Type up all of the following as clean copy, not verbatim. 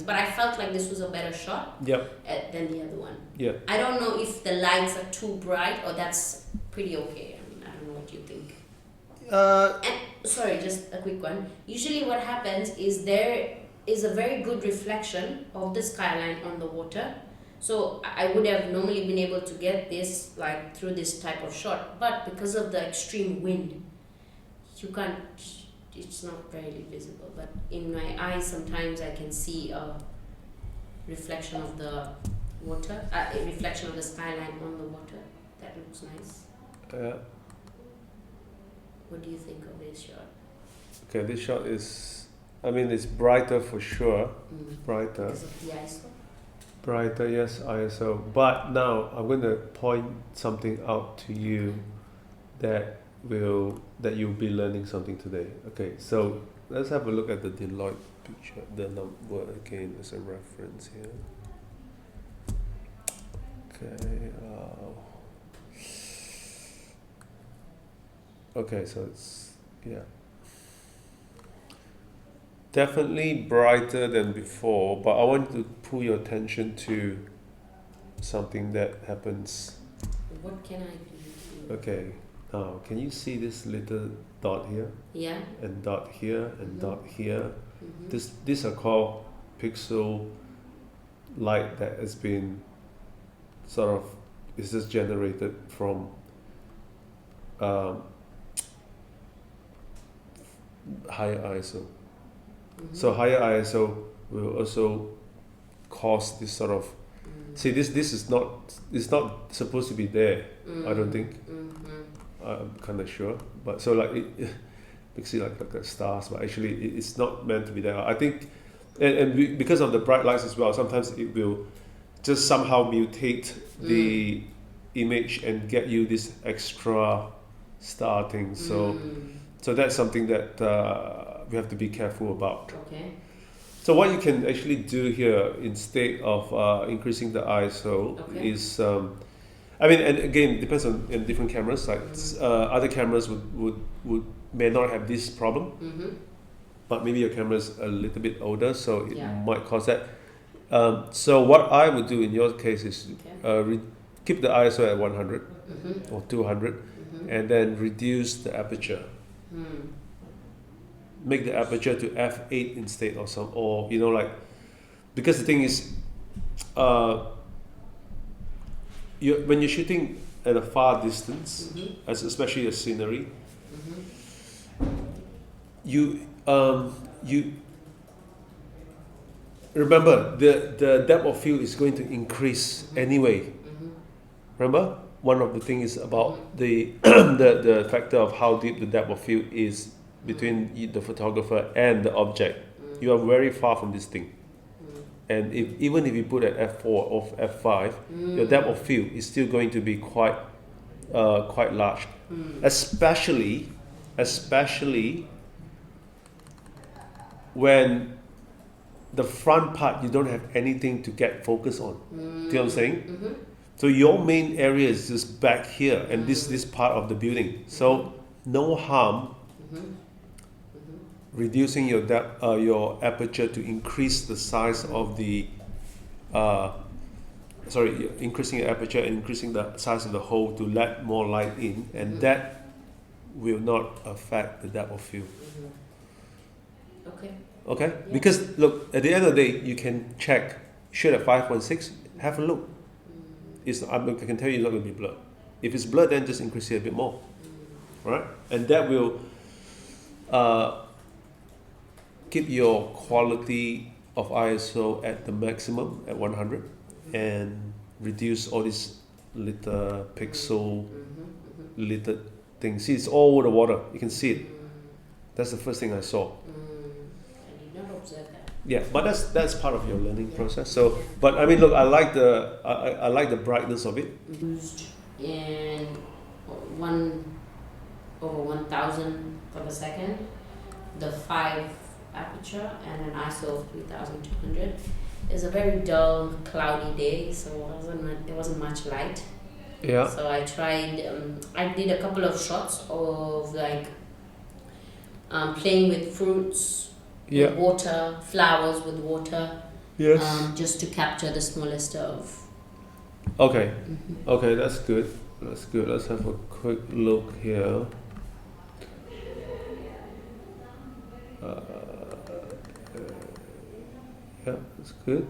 but I felt like this was a better shot than the other one. I don't know if the lights are too bright or that's pretty okay. I mean, I don't know what you think. And sorry, just a quick one. Usually what happens is there is a very good reflection of the skyline on the water. So I would have normally been able to get this like through this type of shot, but because of the extreme wind, you can't, it's not very visible. But in my eyes sometimes I can see a reflection of the water, a reflection of the skyline on the water. That looks nice. What do you think of this shot? Okay, this shot is, I mean, it's brighter for sure. Brighter. Because of the ISO? Brighter, yes, ISO. But now I'm going to point something out to you that you'll be learning something today. Okay, so let's have a look at the Deloitte picture, the number again as a reference here. Okay. Okay, so it's, definitely brighter than before, but I want to pull your attention to something that happens. What can I do? Okay, now can you see this little dot here? Yeah. And dot here and dot here. These are called pixel light that has been is just generated from higher ISO. So higher ISO will also cause this sort of see this is not, it's not supposed to be there. I don't think. I'm kind of sure, but so like it makes it like stars, but actually it's not meant to be there. I think, and because of the bright lights as well, sometimes it will just somehow mutate the image and get you this extra star thing. So that's something that we have to be careful about. Okay. So what you can actually do here instead of increasing the ISO is, I mean, and again, it depends on different cameras. Like other cameras may not have this problem, but maybe your camera is a little bit older, so it might cause that. So what I would do in your case is keep the ISO at 100 or 200, and then reduce the aperture. Make the aperture to f8 instead, or you know, like, because the thing is, when you're shooting at a far distance, especially a scenery, you remember the depth of field is going to increase anyway. Remember, one of the things about the the factor of how deep the depth of field is between the photographer and the object. You are very far from this thing, and even if you put at f4 or f5, your depth of field is still going to be quite large, especially when the front part you don't have anything to get focus on. Do you know what I'm saying? So your main area is just back here and this part of the building. So no harm reducing your depth, your aperture to increase the size of the increasing your aperture and increasing the size of the hole to let more light in, and that will not affect the depth of field. Okay? Yeah. Because look, at the end of the day, you can check, shoot at 5.6, have a look. I can tell you it's not going to be blurred. If it's blurred, then just increase it a bit more. Right? And that will keep your quality of ISO at the maximum at 100 and reduce all these little pixel little things. See, it's all over the water. You can see it. That's the first thing I saw. I did not observe that. Yeah, but that's part of your learning process. So, but I mean, look, I like the brightness of it. Used in 1/1000 of a second, the 5 aperture, and an ISO of 3200. It's a very dull, cloudy day, so there wasn't much light. Yeah. So I tried. I did a couple of shots of like playing with fruits, with water, flowers with water, Yes. Just to capture the smallest of. Okay. Okay, that's good. That's good. Let's have a quick look here. Yeah, it's good.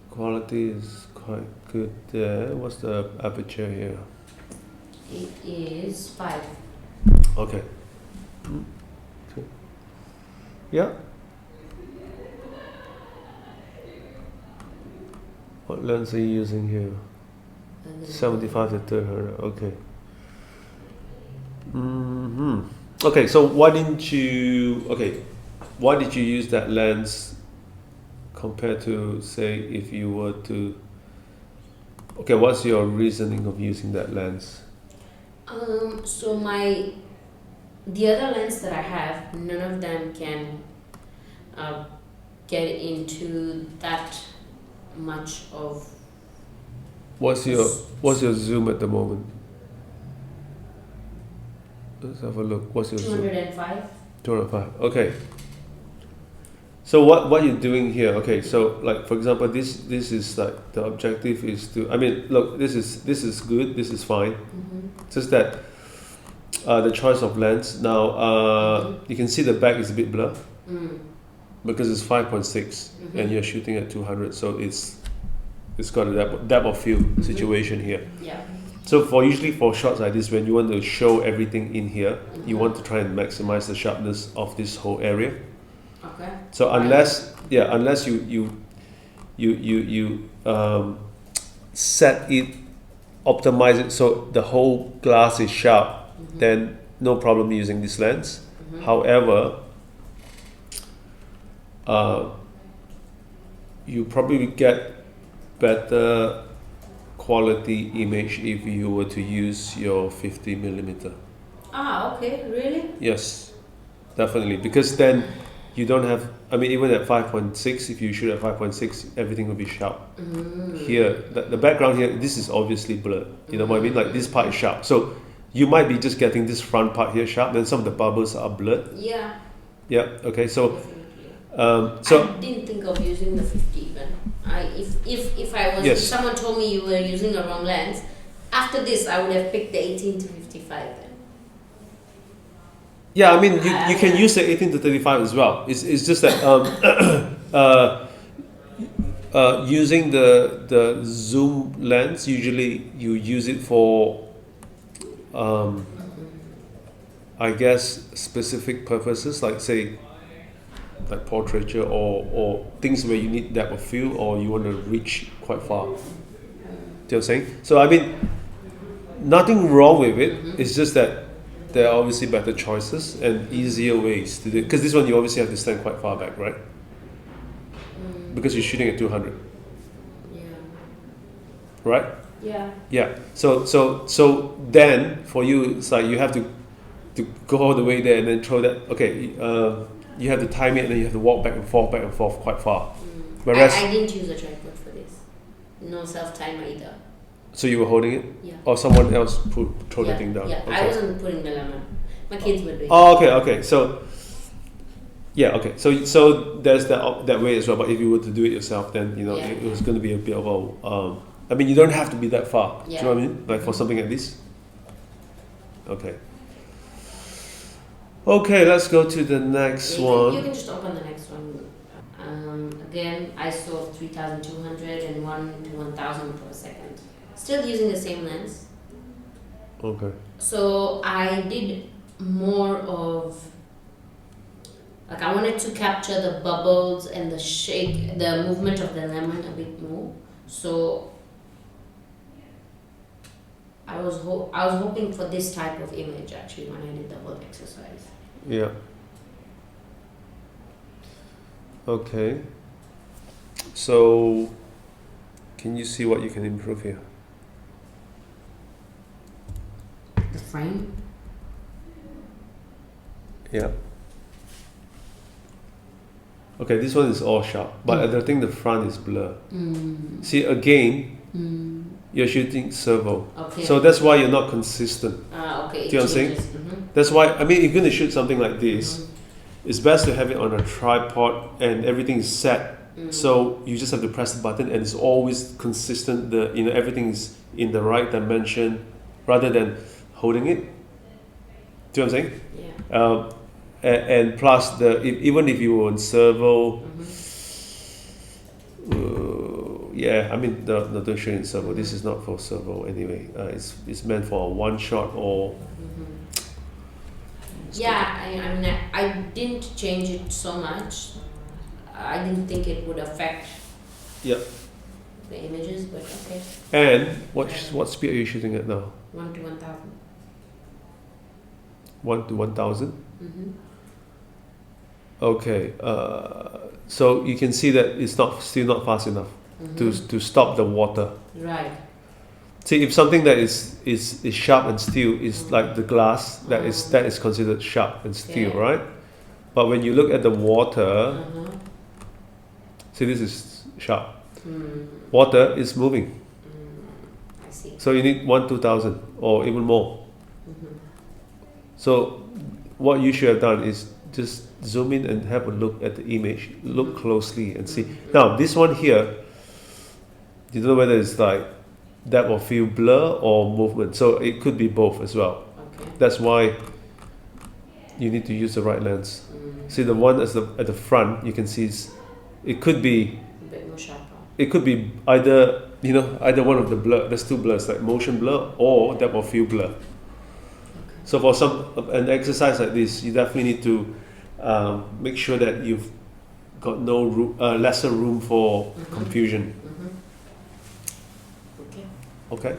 Quality is quite good there. What's the aperture here? It is 5. Okay. Okay. Yeah. What lens are you using here? 75 to 300. Okay. Okay, so why did you use that lens compared to, say, if you were to, okay, what's your reasoning of using that lens? So the other lens that I have, none of them can get into that much of. What's your zoom at the moment? Let's have a look. What's your 205. zoom? 205. Okay. So what you're doing here? Okay, so like for example, this is like the objective is to. I mean, look, this is good. This is fine. Just that the choice of lens. Now you can see the back is a bit blurred because it's 5.6 and you're shooting at 200, so it's got a depth of field situation here. Yeah. So usually for shots like this, when you want to show everything in here, you want to try and maximize the sharpness of this whole area. Okay. So unless you set it, optimize it so the whole glass is sharp, then no problem using this lens. However, you probably get better quality image if you were to use your 50mm. Okay, really? Yes, definitely, because then you don't have, I mean, even at 5.6, if you shoot at 5.6, everything will be sharp. Here, the background here, this is obviously blurred. You know what I mean? Like this part is sharp. So you might be just getting this front part here sharp, then some of the bubbles are blurred. Yeah. Yeah, okay, so I didn't think of using the 50 even. If someone told me you were using a wrong lens, after this I would have picked the 18 to 55 then. Yeah, I mean you can use the 18 to 35 as well. It's just that using the zoom lens, usually you use it for I guess specific purposes, like say like portraiture or things where you need depth of field or you want to reach quite far. Do you know what I'm saying? So I mean, nothing wrong with it. It's just that there are obviously better choices and easier ways to do it. Because this one you obviously have to stand quite far back, right? Because you're shooting at 200. Yeah. Right? Yeah. Yeah. So then for you it's like you have to go all the way there and then throw that. Okay. You have to time it and then you have to walk back and forth quite far. Whereas I didn't use a tripod for this. No self-timer either. So you were holding it? Yeah. Or someone else throw the thing down? Yeah, okay. I wasn't putting the lemon. My kids were doing it. Oh, okay. So, yeah, okay. So there's that way as well. But if you were to do it yourself, then it was going to be a bit of a. I mean, you don't have to be that far. Yeah. Do you know what I mean? Like for something like this. Okay. Okay, let's go to the next one. You can just open the next one. Again, ISO 3200 and 1 to 1000 per second. Still using the same lens. Okay. So I did more of, like I wanted to capture the bubbles and the shake, the movement of the lemon a bit more. So I was hoping for this type of image actually when I did the whole exercise. Yeah. Okay. So, can you see what you can improve here? The frame? Yeah. Okay, this one is all sharp, but I think the front is blurred. See, again, you're shooting servo. Okay. So that's why you're not consistent. Okay. Do you know what I'm saying? That's why, I mean, if you're going to shoot something like this, it's best to have it on a tripod and everything is set So you just have to press the button, and it's always consistent. Everything is in the right dimension, rather than holding it. Do you know what I'm saying? Yeah. And plus even if you were on servo, yeah, I mean don't show in servo. This is not for servo anyway. It's meant for a one shot or. Yeah, I mean I didn't change it so much. I didn't think it would affect. Yep. The images, but okay. And what speed are you shooting at now? 1 to 1000. 1 to 1000. Okay. So you can see that it's still not fast enough to stop the water. Right. See, if something that is sharp and steel is like the glass, that is considered sharp and steel, right? But when you look at the water, see, this is sharp. Water is moving. I see. So you need 1/2000 or even more. So what you should have done is just zoom in and have a look at the image, look closely and see. Now this one here, you don't know whether it's like depth of field blur or movement. So it could be both as well. Okay. That's why you need to use the right lens. See, the one at the front, you can see it could be a bit more sharper. It could be either one of the blur. There's two blurs, like motion blur or depth of field blur. So for an exercise like this, you definitely need to make sure that you've got lesser room for confusion. Okay. Okay.